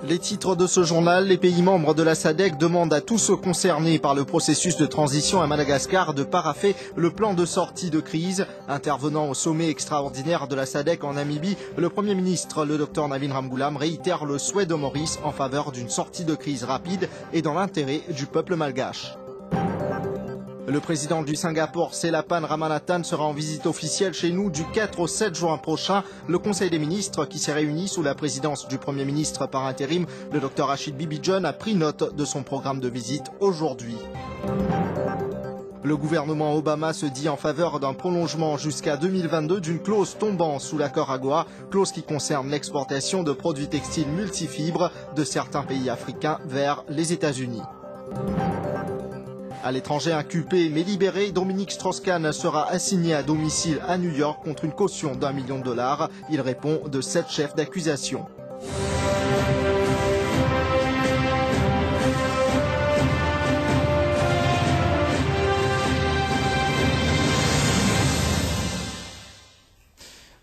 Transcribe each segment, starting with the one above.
Les titres de ce journal, les pays membres de la SADC demandent à tous ceux concernés par le processus de transition à Madagascar de paraffer le plan de sortie de crise. Intervenant au sommet extraordinaire de la SADC en Namibie, le Premier ministre, le Dr Navin Ramgoolam, réitère le souhait de Maurice en faveur d'une sortie de crise rapide et dans l'intérêt du peuple malgache. Le président du Singapour, Selapan Ramanathan, sera en visite officielle chez nous du 4 au 7 juin prochain. Le Conseil des ministres, qui s'est réuni sous la présidence du Premier ministre par intérim, le Dr Rachid Bibi John, a pris note de son programme de visite aujourd'hui. Le gouvernement Obama se dit en faveur d'un prolongement jusqu'à 2022 d'une clause tombant sous l'accord AGOA, clause qui concerne l'exportation de produits textiles multifibres de certains pays africains vers les États-Unis. À l'étranger inculpé mais libéré, Dominique Strauss-Kahn sera assigné à domicile à New York contre une caution d'1 million de dollars. Il répond de 7 chefs d'accusation.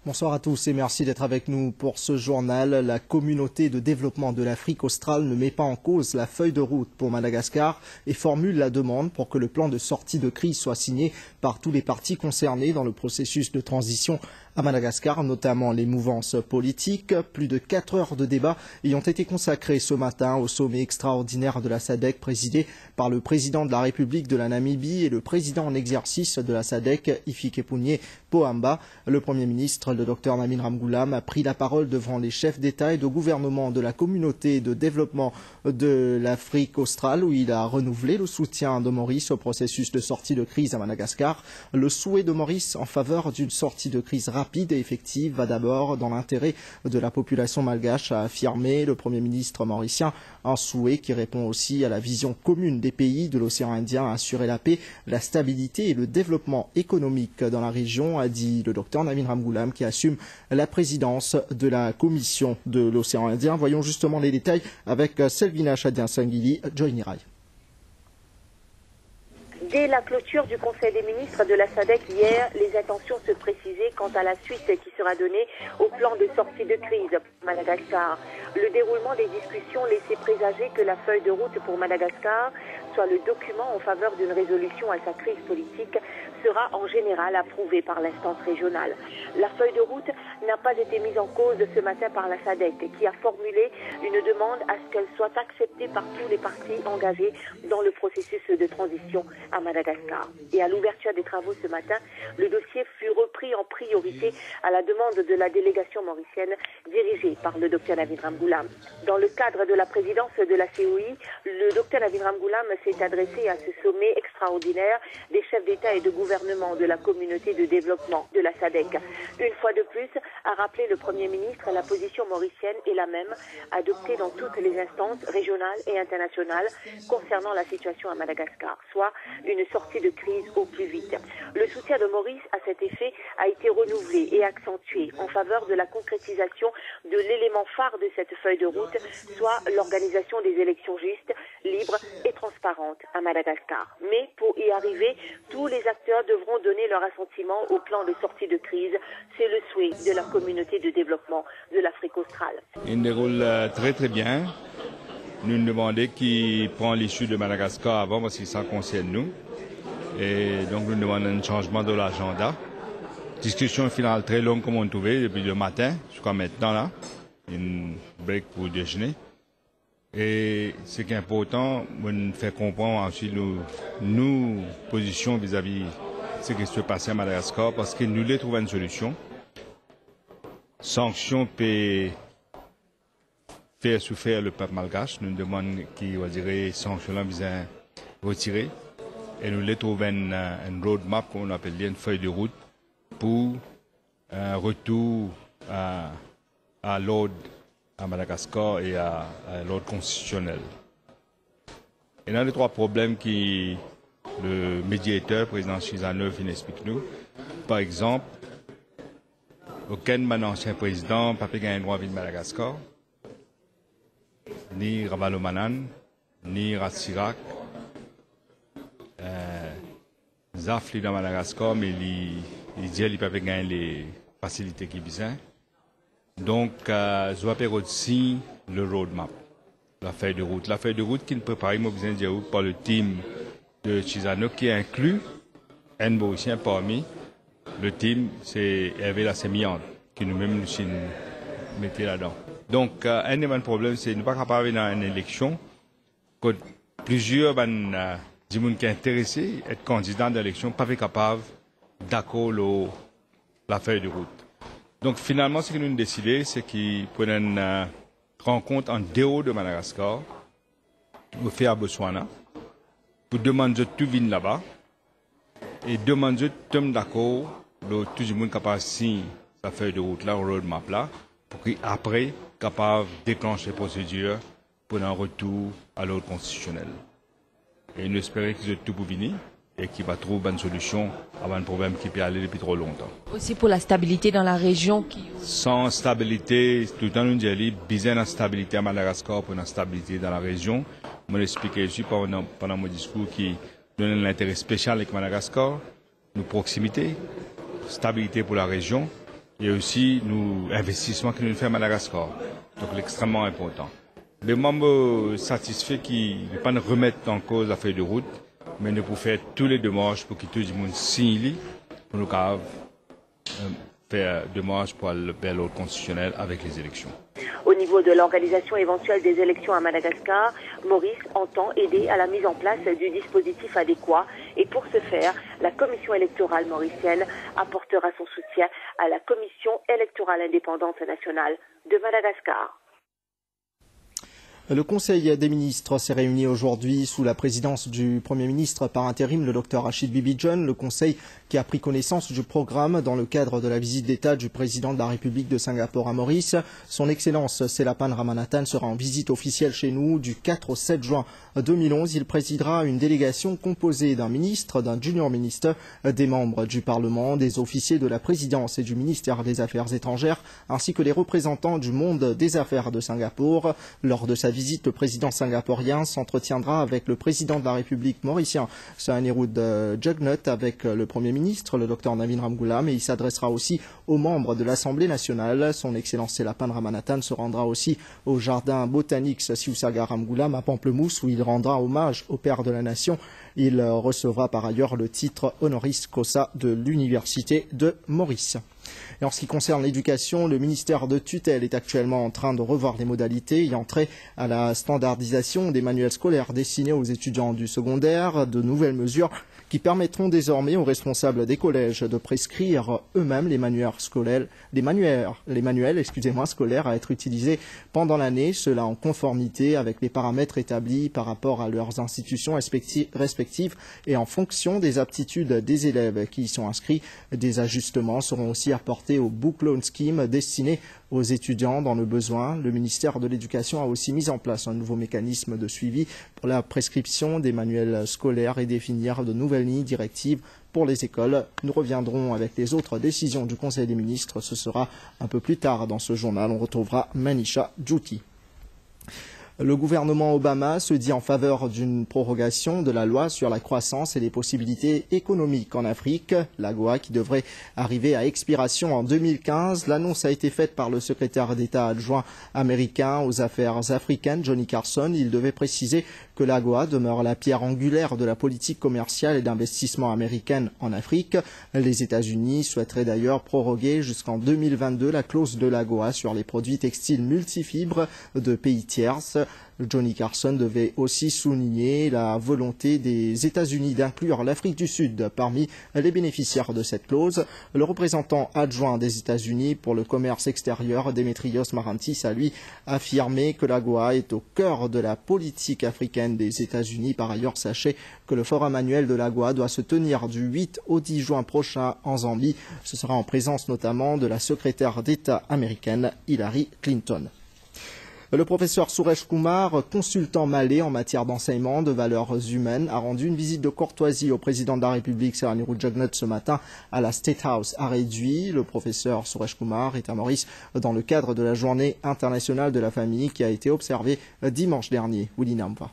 Bonsoir à tous et merci d'être avec nous pour ce journal. La communauté de développement de l'Afrique australe ne met pas en cause la feuille de route pour Madagascar et formule la demande pour que le plan de sortie de crise soit signé par tous les partis concernés dans le processus de transition à Madagascar, notamment les mouvances politiques. Plus de 4 heures de débat ayant été consacrées ce matin au sommet extraordinaire de la SADC présidé par le président de la République de la Namibie et le président en exercice de la SADC, Hifikepunye Pohamba. Le Premier ministre, le Dr Navin Ramgoolam, a pris la parole devant les chefs d'État et de gouvernement de la communauté de développement de l'Afrique australe, où il a renouvelé le soutien de Maurice au processus de sortie de crise à Madagascar. Le souhait de Maurice en faveur d'une sortie de crise rapide et effective va d'abord dans l'intérêt de la population malgache, a affirmé le Premier ministre mauricien, un souhait qui répond aussi à la vision commune des pays de l'océan Indien à assurer la paix, la stabilité et le développement économique dans la région, a dit le Dr Navin Ramgoolam, qui assume la présidence de la commission de l'océan Indien. Voyons justement les détails avec Selvina Chadian-Sangili, Joy Nirai. Dès la clôture du Conseil des ministres de la SADC hier, les intentions se précisaient quant à la suite qui sera donnée au plan de sortie de crise pour Madagascar. Le déroulement des discussions laissait présager que la feuille de route pour Madagascar, soit le document en faveur d'une résolution à sa crise politique, sera en général approuvée par l'instance régionale. La feuille de route n'a pas été mise en cause ce matin par la SADC, qui a formulé une demande à ce qu'elle soit acceptée par tous les partis engagés dans le processus de transition à Madagascar. Et à l'ouverture des travaux ce matin, le dossier fut repris en priorité à la demande de la délégation mauricienne dirigée par le Dr Navin Ramgoolam. Dans le cadre de la présidence de la COI, le Dr Navin Ramgoolam s'est adressé à ce sommet extraordinaire des chefs d'État et de gouvernement de la communauté de développement de la SADC. Une fois de plus, a rappelé le Premier ministre, la position mauricienne est la même, adoptée dans toutes les instances régionales et internationales concernant la situation à Madagascar, soit une sortie de crise au plus vite. Le soutien de Maurice à cet effet a été renouvelé et accentué en faveur de la concrétisation de l'élément phare de cette feuille de route, soit l'organisation des élections justes, libres et transparentes à Madagascar. Mais pour y arriver, tous les acteurs devront donner leur assentiment au plan de sortie de crise. C'est le souhait de la communauté de développement de l'Afrique australe. Il déroule très bien. Nous nous demandons qui prend l'issue de Madagascar avant parce que ça concerne nous. Et donc nous demandons un changement de l'agenda. Discussion finale très longue comme on trouvait depuis le matin jusqu'à maintenant là. Une break pour déjeuner. Et ce qui est important, on fait comprendre ensuite nos positions vis-à-vis de ce qui se passe à Madagascar parce que nous voulons trouver une solution. Sanctions peut faire souffrir le peuple malgache. Nous demandons qui va dire sanctions là visant retirer. Et nous voulons trouver une roadmap, comme on appelle une feuille de route pour un retour à l'ordre à Madagascar et à l'ordre constitutionnel. Et dans les 3 problèmes que le médiateur, président Chizanov, explique nous, par exemple, aucun ancien président n'a gagné le droit de Madagascar, ni Ravalomanan, ni Ratsirak, Zafli dans Madagascar, mais il dit qu'il peut gagner les facilités qu'il besoin. Donc, je vais faire aussi le roadmap. la feuille de route. La feuille de route qui est préparée, par le team de Chizano qui inclut un Mauricien parmi le team, c'est Hervé Lassémiante, qui nous-mêmes nous mettons là-dedans. Donc, un des problèmes, c'est ne pas capable dans une élection, que plusieurs gens qui sont intéressés à être candidats dans l'élection, pas capables d'accord la feuille de route. Donc, finalement, ce que nous avons décidé, c'est qu'il y a une rencontre en dehors de Madagascar, au fait à Botswana, pour demander tout vin là-bas, et demander tout d'accord, tout le monde capable de signer la feuille de route là, roadmap là, pour qu'après, capable de déclencher les procédures pour un retour à l'ordre constitutionnel. Et nous espérons qu'ils ont tout pour venir et qu'ils vont trouver une solution avant un problème qui peut aller depuis trop longtemps. Aussi pour la stabilité dans la région. Sans stabilité, tout le temps nous disons, besoin de stabilité à Madagascar pour une stabilité dans la région. Je vais expliquer ici pendant mon discours qui donne l'intérêt spécial avec Madagascar, nos proximités, stabilité pour la région et aussi nos investissements que nous faisons à Madagascar. Donc, c'est extrêmement important. Les membres satisfaits qui ne pas remettre en cause la feuille de route, mais nous pouvons faire tous les démarches pour que tout le monde signe pour nous faire démarches pour aller vers l'ordre constitutionnel avec les élections. Au niveau de l'organisation éventuelle des élections à Madagascar, Maurice entend aider à la mise en place du dispositif adéquat et pour ce faire, la commission électorale mauricienne apportera son soutien à la commission électorale indépendante nationale de Madagascar. Le Conseil des ministres s'est réuni aujourd'hui sous la présidence du Premier ministre par intérim, le Dr Rachid Bibi John. Le Conseil qui a pris connaissance du programme dans le cadre de la visite d'État du président de la République de Singapour à Maurice. Son Excellence Selapan Ramanathan sera en visite officielle chez nous du 4 au 7 juin 2011. Il présidera une délégation composée d'un ministre, d'un junior ministre, des membres du Parlement, des officiers de la présidence et du ministère des Affaires étrangères, ainsi que des représentants du monde des affaires de Singapour. Lors de sa visite, le président singapourien s'entretiendra avec le président de la République mauricien, Sahaneroud Jugnut, avec le Premier ministre, le Dr Navin Ramgoolam, et il s'adressera aussi aux membres de l'Assemblée nationale. Son Excellence Selapan Ramanathan se rendra aussi au jardin botanique Siusaga Ramgoolam à Pamplemousse, où il rendra hommage au père de la nation. Il recevra par ailleurs le titre honoris causa de l'Université de Maurice. Et en ce qui concerne l'éducation, le ministère de tutelle est actuellement en train de revoir les modalités ayant trait à la standardisation des manuels scolaires destinés aux étudiants du secondaire. De nouvelles mesures qui permettront désormais aux responsables des collèges de prescrire eux-mêmes les manuels scolaires à être utilisés pendant l'année, cela en conformité avec les paramètres établis par rapport à leurs institutions respectives et en fonction des aptitudes des élèves qui y sont inscrits. Des ajustements seront aussi apportés au Book Loan Scheme destiné aux étudiants dans le besoin. Le ministère de l'Éducation a aussi mis en place un nouveau mécanisme de suivi pour la prescription des manuels scolaires et définir de nouvelles lignes directives pour les écoles. Nous reviendrons avec les autres décisions du Conseil des ministres. Ce sera un peu plus tard dans ce journal. On retrouvera Manisha Djouti. Le gouvernement Obama se dit en faveur d'une prorogation de la loi sur la croissance et les possibilités économiques en Afrique, l'AGOA qui devrait arriver à expiration en 2015. L'annonce a été faite par le secrétaire d'État adjoint américain aux affaires africaines, Johnny Carson. Il devait préciser que l'AGOA demeure la pierre angulaire de la politique commerciale et d'investissement américaine en Afrique. Les États-Unis souhaiteraient d'ailleurs proroguer jusqu'en 2022 la clause de l'AGOA sur les produits textiles multifibres de pays tierces. Johnny Carson devait aussi souligner la volonté des États-Unis d'inclure l'Afrique du Sud parmi les bénéficiaires de cette clause. Le représentant adjoint des États-Unis pour le commerce extérieur, Demetrios Marantis, a lui affirmé que l'AGOA est au cœur de la politique africaine des États-Unis. Par ailleurs, sachez que le forum annuel de l'AGOA doit se tenir du 8 au 10 juin prochain en Zambie. Ce sera en présence notamment de la secrétaire d'État américaine Hillary Clinton. Le professeur Suresh Kumar, consultant malais en matière d'enseignement de valeurs humaines, a rendu une visite de courtoisie au président de la République, Sahaneroud Jugnut, ce matin à la State House à Réduit. Le professeur Suresh Kumar est à Maurice dans le cadre de la Journée internationale de la famille qui a été observée dimanche dernier. Willy Nampa.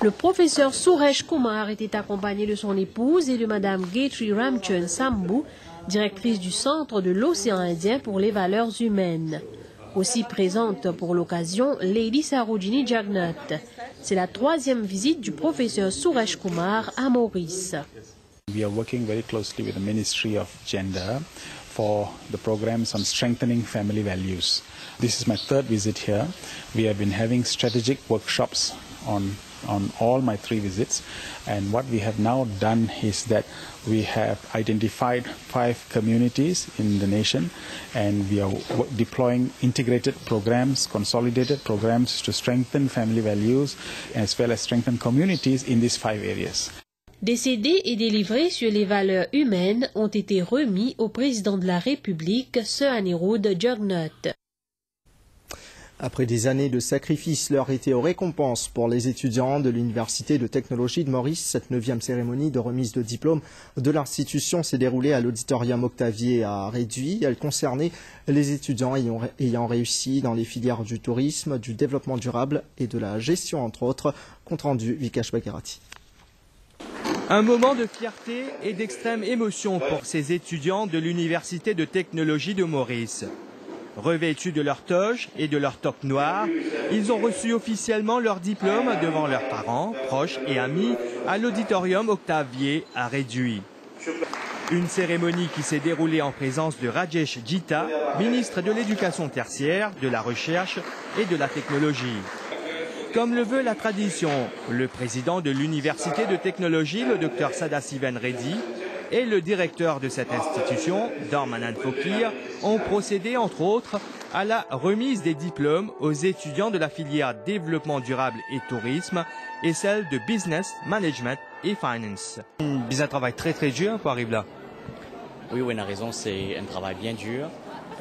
Le professeur Suresh Kumar était accompagné de son épouse et de Mme Gayatri Ramchand Sambhu, directrice du Centre de l'Océan Indien pour les valeurs humaines. Aussi présente pour l'occasion, Lady Sarojini Jagnat. C'est la 3e visite du professeur Suresh Kumar à Maurice. We are working very closely with the Ministry of Gender for the programs on strengthening family values. This is my 3rd visit here. We have been having strategic workshops on all my 3 visits, and what we have now done is that we have identified 5 communities in the nation, and we are deploying integrated programs, consolidated programs to strengthen family values as well as strengthen communities in these 5 areas. Des CD et des livrets sur les valeurs humaines ont été remis au président de la République, Sir Anirudh Jagnat. Après des années de sacrifices, l'heure était aux récompenses pour les étudiants de l'Université de technologie de Maurice. Cette 9e cérémonie de remise de diplôme de l'institution s'est déroulée à l'auditorium Octavier à Réduit. Elle concernait les étudiants ayant réussi dans les filières du tourisme, du développement durable et de la gestion, entre autres. Compte rendu, Vikash Bagherati. Un moment de fierté et d'extrême émotion pour ces étudiants de l'Université de technologie de Maurice. Revêtus de leur toge et de leur toque noire, ils ont reçu officiellement leur diplôme devant leurs parents, proches et amis à l'auditorium Octavier à Réduit. Une cérémonie qui s'est déroulée en présence de Rajesh Jita, ministre de l'Éducation tertiaire, de la Recherche et de la Technologie. Comme le veut la tradition, le président de l'Université de technologie, le Dr Sadasivan Reddy, et le directeur de cette institution, Dormanand Fokir, ont procédé entre autres à la remise des diplômes aux étudiants de la filière développement durable et tourisme et celle de business, management et finance. C'est un travail très dur pour arriver là. Oui, on a raison, c'est un travail bien dur,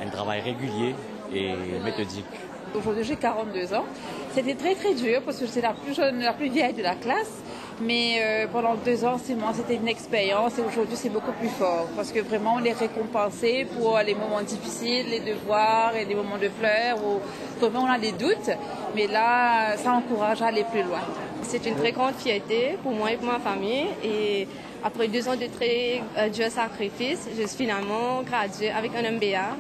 un travail régulier et méthodique. Aujourd'hui, j'ai 42 ans. C'était très dur parce que j'étais la plus jeune, la plus vieille de la classe. Mais pendant 2 ans, c'était une expérience et aujourd'hui, c'est beaucoup plus fort. Parce que vraiment, on est récompensé pour les moments difficiles, les devoirs et les moments de pleurs où vraiment on a des doutes. Mais là, ça encourage à aller plus loin. C'est une très grande fierté pour moi et pour ma famille. Et après 2 ans de très durs sacrifices, je suis finalement graduée avec un MBA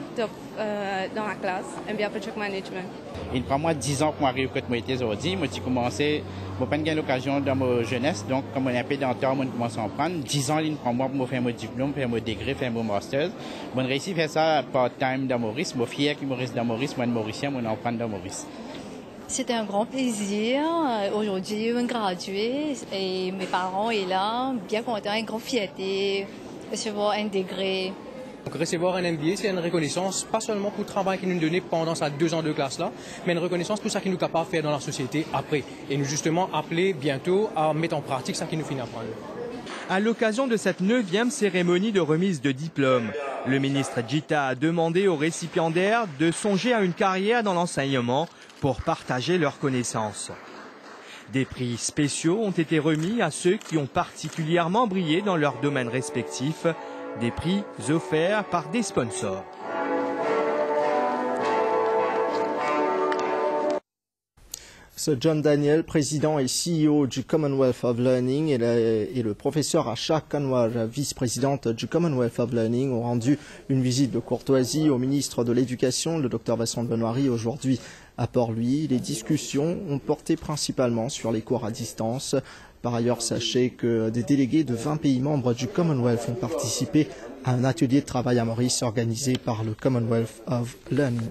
dans la classe, MBA Project Management. Il prend moi 10 ans pour arriver à moi aujourd'hui. Moi, j'ai commencé, je n'ai pas eu l'occasion dans ma jeunesse, donc comme on est un peu denteur, je commence à en prendre. 10 ans, il prend moi pour faire mon diplôme, faire mon degré, faire mon master. Je réussis à faire ça part-time dans Maurice. Je suis fier qu'il me reste dans Maurice, moi, de Mauricien, je en prends dans Maurice. C'était un grand plaisir. Aujourd'hui, je suis graduée et mes parents sont là, bien contents, une grande fierté, recevoir un degré. Donc, recevoir un MBA, c'est une reconnaissance, pas seulement pour le travail qu'il nous donnait pendant ces 2 ans de classe-là, mais une reconnaissance pour ça qu'il nous est capable de faire dans la société après. Et nous justement appeler bientôt à mettre en pratique ça qu'il nous finit apprendre. À l'occasion de cette 9e cérémonie de remise de diplôme, le ministre Jita a demandé aux récipiendaires de songer à une carrière dans l'enseignement pour partager leurs connaissances. Des prix spéciaux ont été remis à ceux qui ont particulièrement brillé dans leurs domaines respectifs, des prix offerts par des sponsors. Sir John Daniel, président et CEO du Commonwealth of Learning, et le professeur Asha Kanwar, vice-présidente du Commonwealth of Learning, ont rendu une visite de courtoisie au ministre de l'Éducation, le Dr Vincent Benoîry, aujourd'hui à Port-Louis. Les discussions ont porté principalement sur les cours à distance. Par ailleurs, sachez que des délégués de 20 pays membres du Commonwealth ont participé à un atelier de travail à Maurice organisé par le Commonwealth of Learning.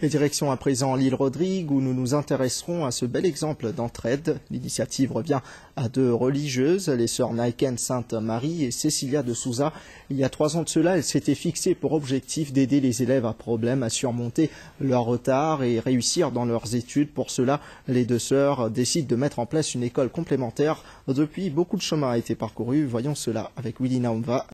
Et direction à présent l'île Rodrigue où nous nous intéresserons à ce bel exemple d'entraide. L'initiative revient à 2 religieuses, les sœurs Naiken Sainte-Marie et Cécilia de Souza. Il y a 3 ans de cela, elles s'étaient fixées pour objectif d'aider les élèves à problème à surmonter leur retard et réussir dans leurs études. Pour cela, les 2 sœurs décident de mettre en place une école complémentaire. Depuis, beaucoup de chemin a été parcouru. Voyons cela avec Willy Naumva.